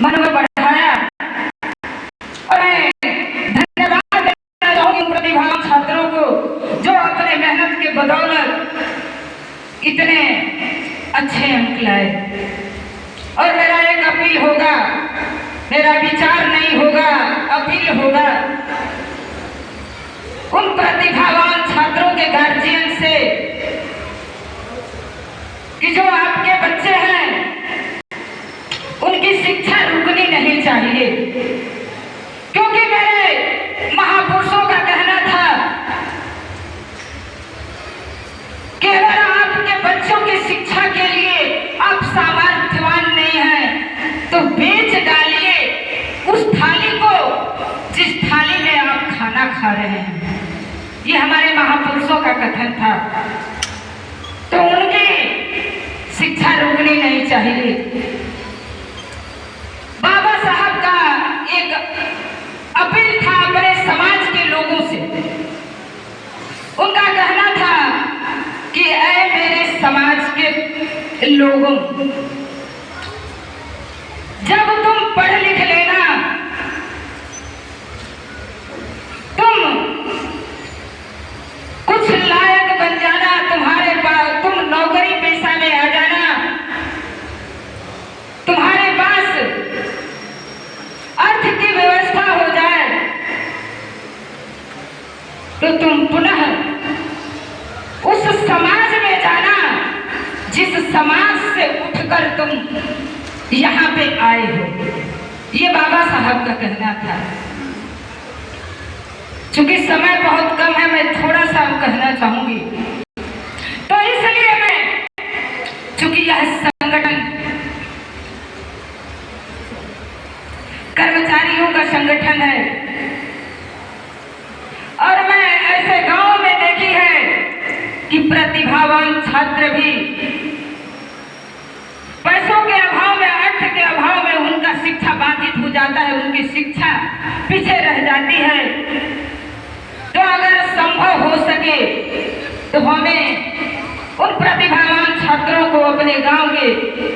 मन में बढ़ाया। और मैं धन्यवाद देना चाहूंगी उन प्रतिभावान छात्रों को जो अपने मेहनत के बदौलत इतने अच्छे अंक लाए। और मेरा एक अपील होगा, मेरा विचार नहीं होगा, अपील होगा उन प्रतिभावान छात्रों के गार्जियन से कि जो आपके बच्चे हैं उनकी शिक्षा रुकनी नहीं चाहिए। क्योंकि मेरे महापुरुषों का कहना था कि अगर आपके बच्चों की शिक्षा के लिए आप सामर्थ्यवान नहीं हैं तो बेच डालिए उस थाली को जिस थाली में आप खाना खा रहे हैं। ये हमारे महापुरुषों का कथन था। तो उनकी शिक्षा रुकनी नहीं चाहिए। बाबा साहब का एक अपील था अपने समाज के लोगों से। उनका कहना था कि ऐ मेरे समाज के लोगों, जब तुम पढ़ लिख लेना, तुम कुछ लायक बन जाना, तुम्हारे पास तुम नौकरी पेशा में आ जाना, तुम्हारे पास अर्थ की व्यवस्था हो जाए तो तुम पुनः उस समाज में जाना जिस समाज से उठकर तुम यहाँ पे आए हो। ये बाबा साहब का कहना था। चूंकि समय बहुत कम है, मैं थोड़ा सा कहना चाहूंगी। तो इसलिए मैं, चूंकि यह संगठन कर्मचारियों का संगठन है और मैं ऐसे गांव में देखी है कि प्रतिभावान छात्र भी पैसों के अभाव में, अर्थ के अभाव में उनका शिक्षा बाधित हो जाता है, उनकी शिक्षा पीछे रह जाती है। तो अगर संभव हो सके तो हमें उन प्रतिभावान छात्रों को, अपने गांव के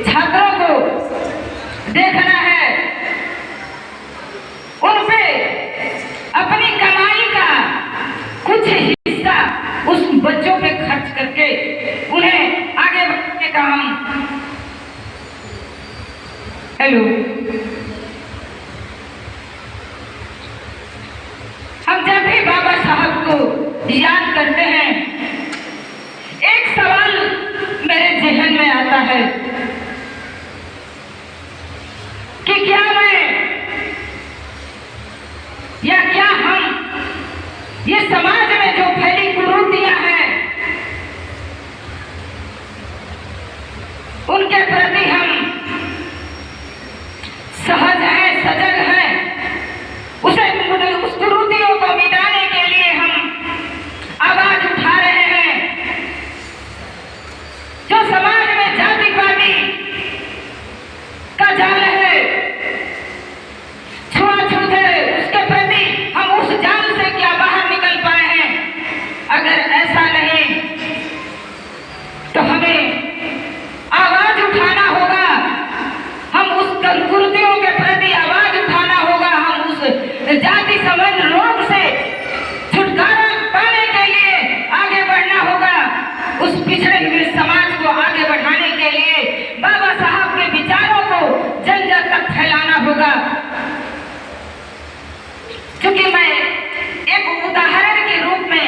छात्रों को देखना है, उन पे अपनी कमाई का कुछ हिस्सा उस बच्चों पे खर्च करके उन्हें आगे बढ़ने का हम जब भी बाबा साहब को याद करते हैं, एक सवाल मेरे जहन में आता है कि क्या मैं या क्या हम ये समाज में जो फैली कुरीतियां हैं उनके प्रति हम सहज हैं, सजग हैं, उस कुरीतियों को मिटाने के लिए हम आवाज उठा रहे हैं। जो समाज में जातिवादी का जाल है, छुआछूत है, उसके प्रति हम उस जाल से क्या बाहर निकल पाए हैं? अगर ऐसा नहीं तो हमें आवाज उठाना होगा, हम उस कुरीतियों के प्रति आवाज उठाना होगा, हम उस जाति संबंध रोग से छुटकारा पाने के लिए आगे बढ़ना होगा, उस पिछड़े हुए समाज को आगे बढ़ाने के लिए बाबा साहब के विचारों को जन जन तक फैलाना होगा। क्योंकि मैं एक उदाहरण के रूप में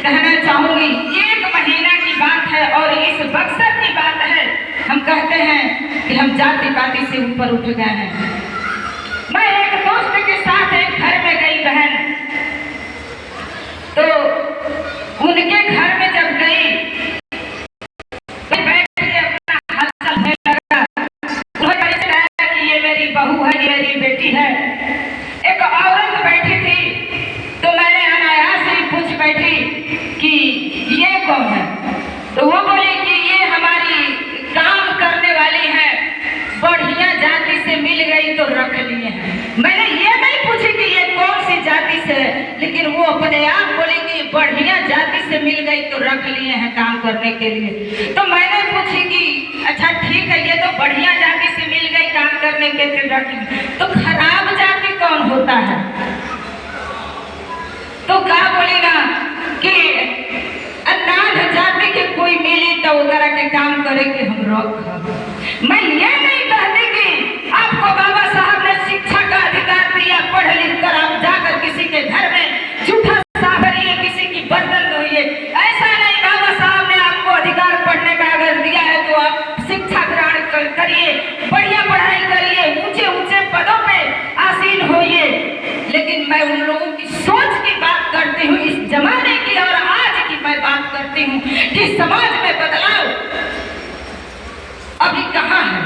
कहना चाहूंगी, 1 महीना की बात है और इस बक्सर की बात है। हम कहते हैं कि हम जाति पाति से ऊपर उठ गए हैं। मैं एक दोस्त के साथ एक घर में गई बहन, तो उनके घर में जब गई तो बैठ के अपना हालचाल होने लगा। उन्हें परिचय आया कि ये मेरी बहू है, ये मेरी बेटी है। एक औरत बैठी थी तो मैंने अनायास ही पूछ बैठी कि ये कौन है? तो वो बोली कि ये हमारी काम करने वाली है, बढ़िया जाति से मिल गई तो रख लिए हैं। मैंने ये नहीं पूछी कि ये कौन सी जाति से, लेकिन वो अपने आप बोली कि बढ़िया जाति से मिल गई तो रख लिए हैं काम करने के लिए। तो मैंने पूछी कि अच्छा ठीक है, ये तो बढ़िया जाति से मिल गई काम करने करने के रखी। तो खराब जाति कौन होता है? तो क्या बोली ना कि अनाथ जाति के कोई मिली तो उधर के काम करे कि हम रोक। मैं ये नहीं कहती कि आपको बाबा साहब ने शिक्षा का अधिकार दिया, पढ़ लिख कर आप जाकर किसी के घर में झूठा सावरिए, किसी की बर्तन धोइए, ऐसा नहीं। बाबा साहब ने आपको अधिकार पढ़ने का अगर दिया है तो आप शिक्षा ग्रहण करिए, बढ़िया पढ़ाई करिए, ऊंचे ऊंचे पदों पे आसीन होइए। लेकिन मैं उन लोगों की सोच की बात करती हूँ, इस जमाने की और आज की मैं बात करती हूँ कि समाज में बदलाव अभी कहाँ है,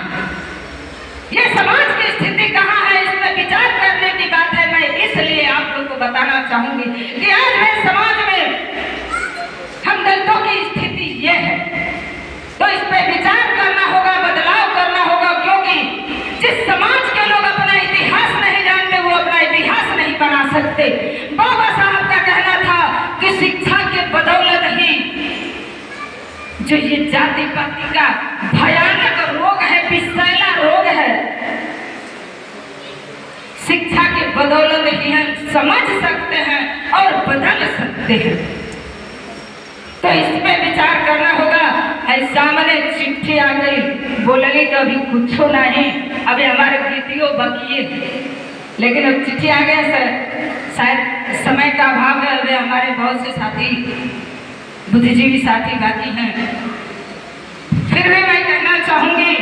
ये समाज की स्थिति कहाँ है, इस पर विचार करने की बात है। मैं इसलिए आप लोग को बताना चाहूंगी कि आज में समाज में हम दलितों की स्थिति ये है, तो इस पर विचार करना होगा, बदलाव करना होगा। क्योंकि जिस समाज के लोग अपना इतिहास नहीं जानते वो अपना इतिहास नहीं बना सकते। बाबा साहब का कहना था कि शिक्षा के बदौलत ही जो ये जाति पाति का भयानक रोग है, विषैला रोग है, शिक्षा के बदौलत ही हम समझ सकते हैं और बदल सकते हैं। तो इस पे विचार करना होगा। सामने चिट्ठी आ गई, बोलने तो अभी कुछ नहीं, अभी हमारे गीतियों बकिए, लेकिन अब चिट्ठी आ गया सर, शायद समय का अभाव है। अभी हमारे बहुत से साथी बुद्धिजीवी साथी बाकी हैं, फिर भी मैं कहना चाहूंगी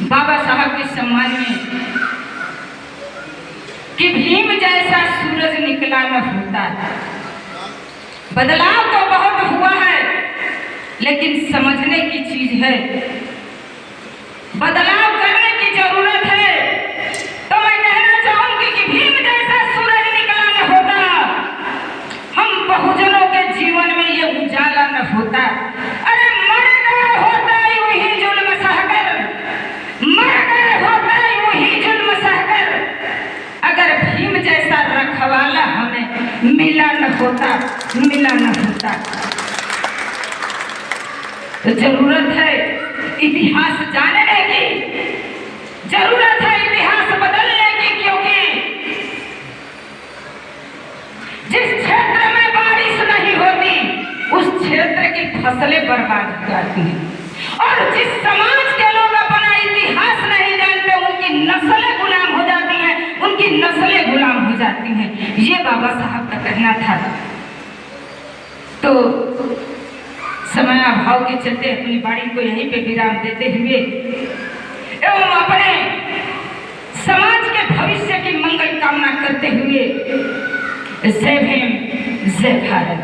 बाबा साहब के सम्मान में कि भीम जैसा सूरज निकला न होता। बदलाव तो बहुत हुआ है, लेकिन समझने की चीज है, बदलाव करने की जरूरत है। तो मैं कहना चाहूंगी कि भीम जैसा सूरज निकला न होता, हम बहुजनों के जीवन में ये उजाला न होता। अरे मर गए होता वही जुल्म सहकर, मर गए होता वही जुल्म सहकर, अगर भीम जैसा रखवाला हमें मिला न होता, मिला न होता। तो जरूरत है इतिहास जानने की, जरूरत है इतिहास बदलने की। क्योंकि जिस क्षेत्र में बारिश नहीं होती उस क्षेत्र की फसलें बर्बाद हो जाती हैं, और जिस समाज के लोग अपना इतिहास नहीं जानते उनकी नस्लें गुलाम हो जाती हैं, उनकी नस्लें गुलाम हो जाती हैं। ये बाबा साहब का कहना था। तो समय अभाव के चलते अपनी बाड़ी को यहीं पे विराम देते हुए एवं अपने समाज के भविष्य की मंगल कामना करते हुए जय भीम, जय भारत।